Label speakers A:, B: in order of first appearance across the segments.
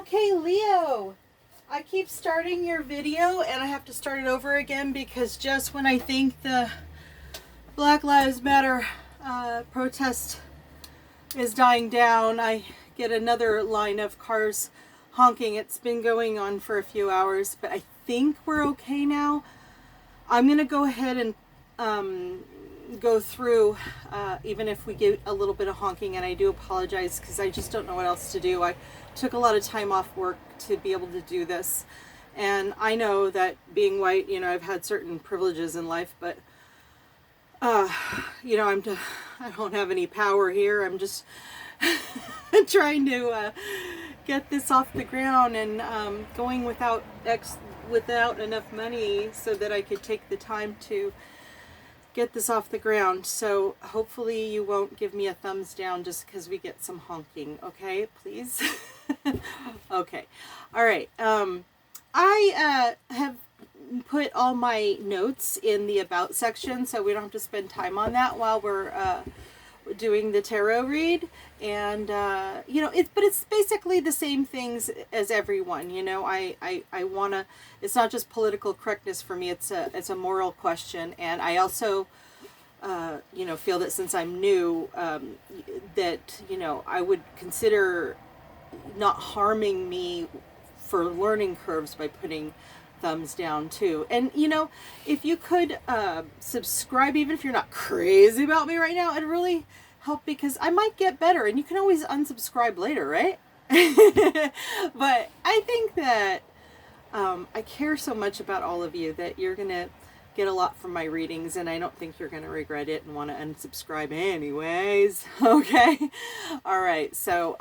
A: Okay, Leo, I keep starting your video and I have to start it over again because just when I think the Black Lives Matter protest is dying down, I get another line of cars honking. It's been going on for a few hours, but I think we're okay now. I'm going to go ahead and go through, even if we get a little bit of honking, and I do apologize because I just don't know what else to do. I took a lot of time off work to be able to do this, and I know that being white, I've had certain privileges in life, but I don't have any power here. I'm just trying to get this off the ground and going without enough money so that I could take the time to get this off the ground. So hopefully you won't give me a thumbs down just because we get some honking, okay? Please. Okay. All right. I have put all my notes in the about section so we don't have to spend time on that while we're doing the tarot read. And but it's basically the same things as everyone. I want to, it's not just political correctness for me, it's a moral question. And I also feel that since I'm new, that I would consider not harming me for learning curves by putting thumbs down too. And if you could subscribe, even if you're not crazy about me right now, it'd really help because I might get better, and you can always unsubscribe later, right? But I think that I care so much about all of you that you're gonna get a lot from my readings, and I don't think you're gonna regret it and want to unsubscribe anyways. Okay. All right. So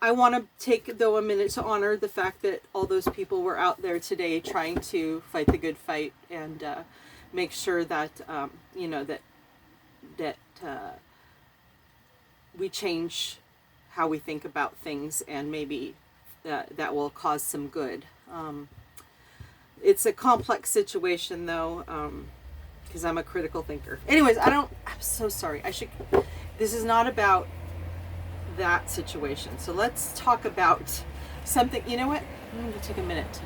A: I want to take, though, a minute to honor the fact that all those people were out there today trying to fight the good fight and make sure that, that we change how we think about things, and maybe that will cause some good. It's a complex situation, though, because I'm a critical thinker. Anyways, I'm so sorry. This is not about that situation. So let's talk about something. You know what? I'm going to take a minute.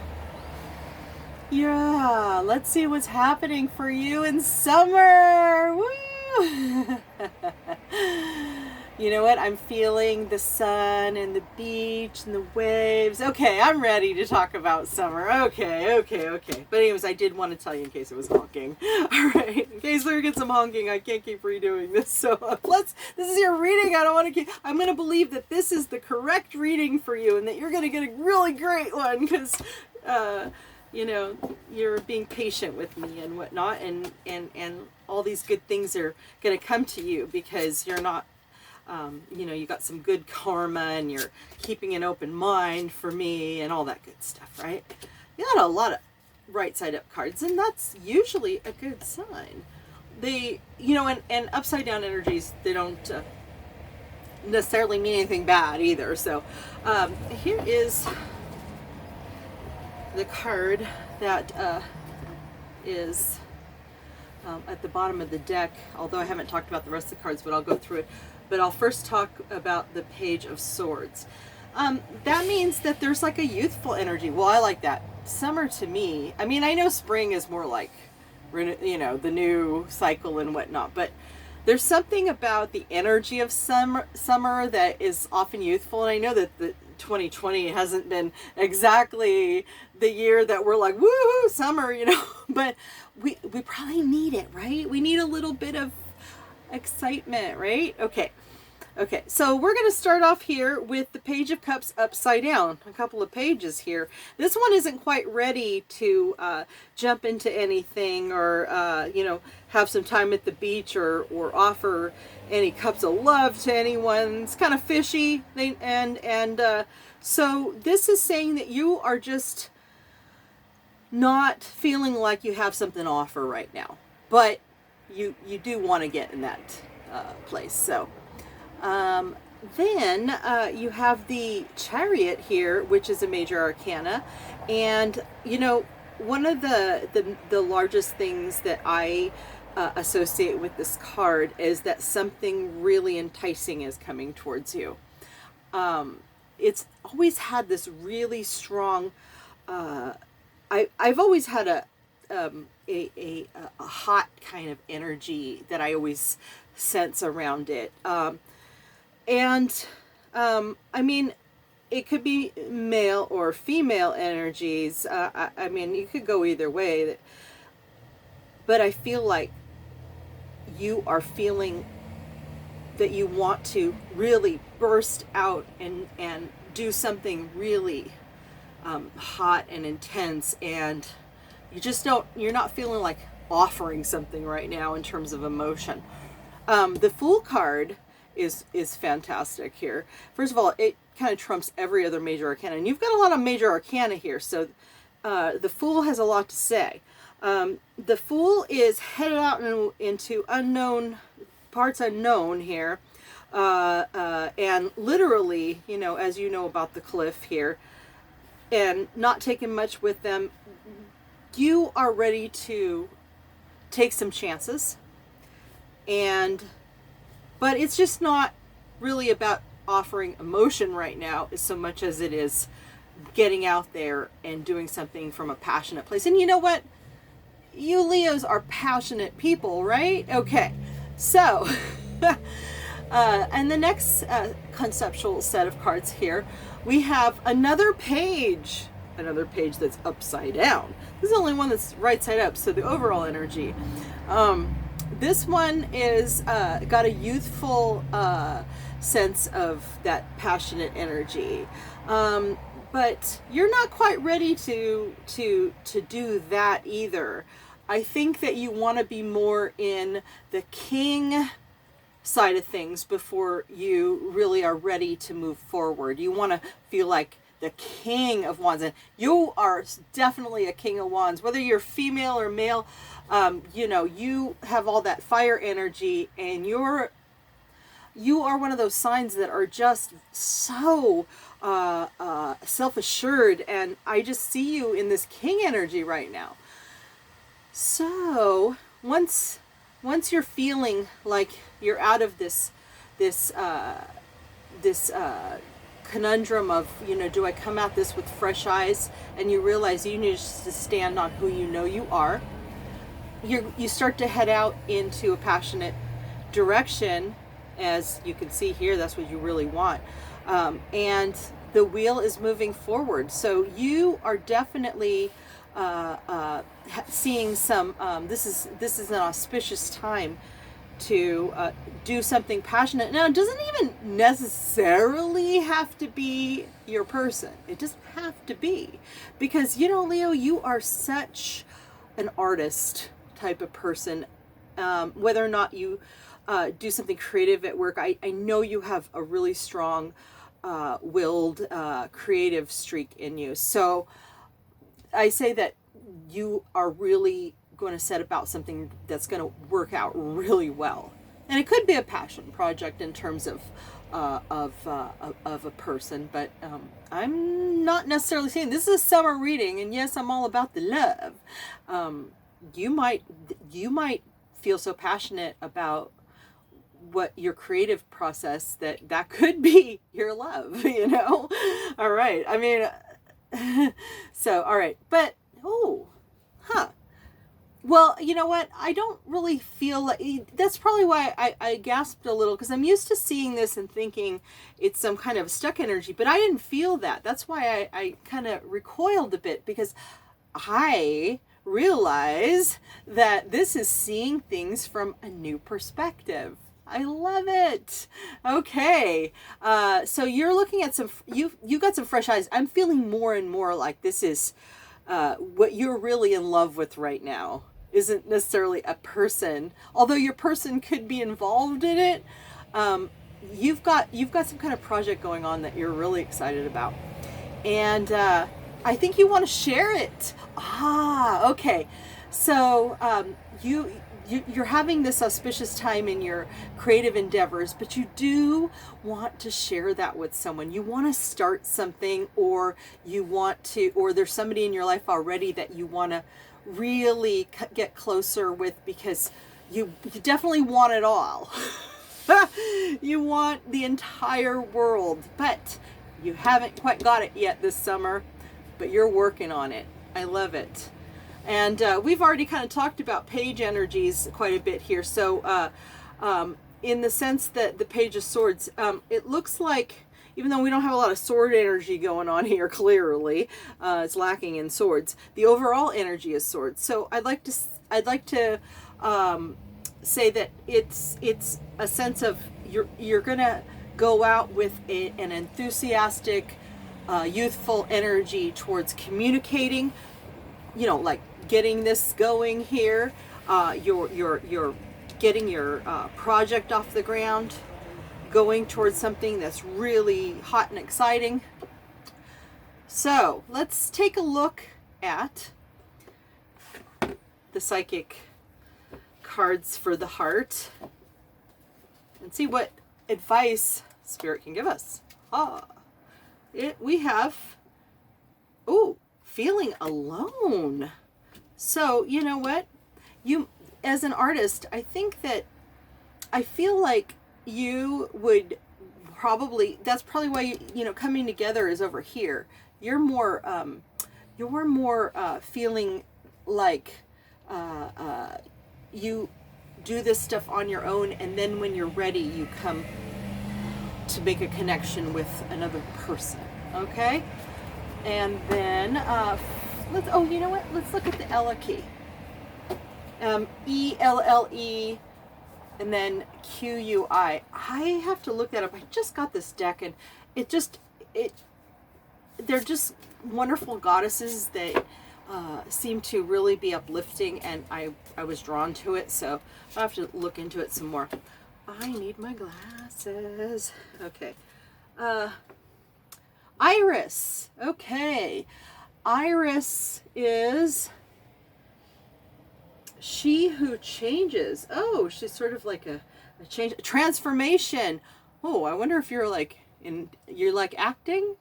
A: Yeah, let's see what's happening for you in summer. Woo! You know what? I'm feeling the sun and the beach and the waves. Okay, I'm ready to talk about summer. Okay. But anyways, I did want to tell you in case it was honking. All right, in case we get some honking, I can't keep redoing this. So this is your reading. I don't want to I'm going to believe that this is the correct reading for you and that you're going to get a really great one because, you're being patient with me and whatnot, and all these good things are going to come to you because you're not, you got some good karma and you're keeping an open mind for me and all that good stuff, right? You got a lot of right side up cards, and that's usually a good sign. They, and upside down energies, they don't necessarily mean anything bad either. So here is the card that is at the bottom of the deck, although I haven't talked about the rest of the cards, but I'll go through it. But I'll first talk about the Page of Swords. That means that there's like a youthful energy. Well, I like that. Summer to me, I mean, I know spring is more like, the new cycle and whatnot, but there's something about the energy of summer that is often youthful. And I know that the 2020 hasn't been exactly the year that we're like, woohoo, summer, but we probably need it, right? We need a little bit of excitement, right? Okay, so we're going to start off here with the Page of Cups upside down. A couple of pages here. This one isn't quite ready to jump into anything or have some time at the beach or offer any cups of love to anyone. It's kind of fishy. So this is saying that you are just not feeling like you have something to offer right now, but you do want to get in that place. So then you have the Chariot here, which is a major arcana, and one of the largest things that I associate with this card is that something really enticing is coming towards you. it's always had this really strong, I've always had a hot kind of energy that I always sense around it. And I mean, it could be male or female energies. I mean, you could go either way. But I feel like you are feeling that you want to really burst out and do something really hot and intense, and you're not feeling like offering something right now in terms of emotion. The Fool card is fantastic here. First of all, it kind of trumps every other major arcana, and you've got a lot of major arcana here, so the Fool has a lot to say. The Fool is headed out into unknown parts, unknown here, and literally, you know, as you know about the cliff here, and not taking much with them. You are ready to take some chances, but it's just not really about offering emotion right now as so much as it is getting out there and doing something from a passionate place. And you know what? You Leos are passionate people, right? Okay, so and the next conceptual set of cards here, we have another page that's upside down. This is the only one that's right side up, so the overall energy. This one is got a youthful sense of that passionate energy. But you're not quite ready to do that either. I think that you want to be more in the king side of things before you really are ready to move forward. You want to feel like the King of Wands, and you are definitely a King of Wands, whether you're female or male. You know, you have all that fire energy, and you are one of those signs that are just so self-assured, and I just see you in this king energy right now. So once you're feeling like you're out of this conundrum of, you know, do I come at this with fresh eyes, and you realize you need to stand on who you know you are, you start to head out into a passionate direction. As you can see here, that's what you really want, and the wheel is moving forward. So you are definitely seeing some. This is an auspicious time to do something passionate. Now, it doesn't even necessarily have to be your person. It doesn't have to be, because, you know, Leo, you are such an artist type of person. Whether or not you do something creative at work, I know you have a really strong willed creative streak in you. So I say that you are really going to set about something that's going to work out really well, and it could be a passion project in terms of a person. But I'm not necessarily saying this is a summer reading, and yes, I'm all about the love. You might feel so passionate about what your creative process that could be your love, you know. All right, I mean, so all right, but well, you know what, I don't really feel like, that's probably why I gasped a little, because I'm used to seeing this and thinking it's some kind of stuck energy, but I didn't feel that. That's why I kind of recoiled a bit, because I realize that this is seeing things from a new perspective. I love it. Okay, so you're looking at you got some fresh eyes. I'm feeling more and more like this is what you're really in love with right now. Isn't necessarily a person, although your person could be involved in it. You've got some kind of project going on that you're really excited about, and I think you want to share it. Okay, so you're having this auspicious time in your creative endeavors, but you do want to share that with someone. You want to start something, or there's somebody in your life already that you want to really get closer with, because you definitely want it all. You want the entire world, but you haven't quite got it yet this summer, but you're working on it. I love it. And we've already kind of talked about page energies quite a bit here. So in the sense that the Page of Swords, it looks like, even though we don't have a lot of sword energy going on here, clearly, it's lacking in swords, the overall energy is swords. So I'd like to say that it's a sense of you're gonna go out with an enthusiastic, youthful energy towards communicating, you know, like getting this going here. You're getting your project off the ground, going towards something that's really hot and exciting. So let's take a look at the psychic cards for the heart and see what advice Spirit can give us. We have, feeling alone. So, you know what? You, as an artist, I feel like you would probably, that's probably why, you know, coming together is over here. You're more feeling like you do this stuff on your own, and then when you're ready, you come to make a connection with another person. Okay? And then you know what? Let's look at the Ella key. ELLE and then QUI. I have to look that up. I just got this deck, and they're just wonderful goddesses that seem to really be uplifting, and I was drawn to it, so I'll have to look into it some more. I need my glasses. Okay. Iris. Okay. Iris is she who changes. Oh, she's sort of like a change, a transformation. Oh, I wonder if you're like acting.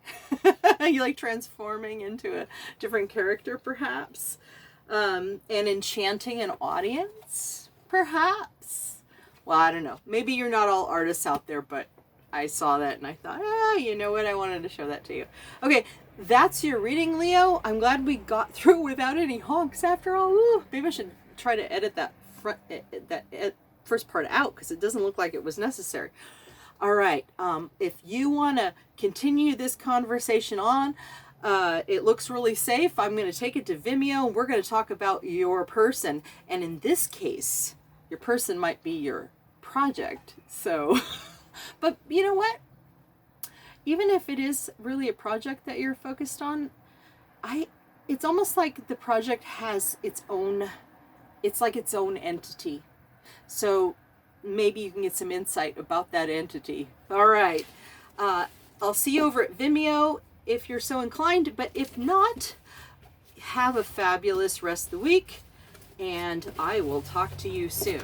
A: You like transforming into a different character, perhaps, and enchanting an audience, perhaps. Well, I don't know. Maybe you're not all artists out there, but I saw that and I thought, you know what? I wanted to show that to you. Okay, that's your reading, Leo. I'm glad we got through without any honks after all. Ooh, maybe I should try to edit that first part out, because it doesn't look like it was necessary. All right. If you want to continue this conversation on, it looks really safe. I'm going to take it to Vimeo, and we're going to talk about your person. And in this case, your person might be your project. So, but you know what? Even if it is really a project that you're focused on, it's almost like the project has its own entity. So maybe you can get some insight about that entity. All right. I'll see you over at Vimeo if you're so inclined, but if not, have a fabulous rest of the week, and I will talk to you soon.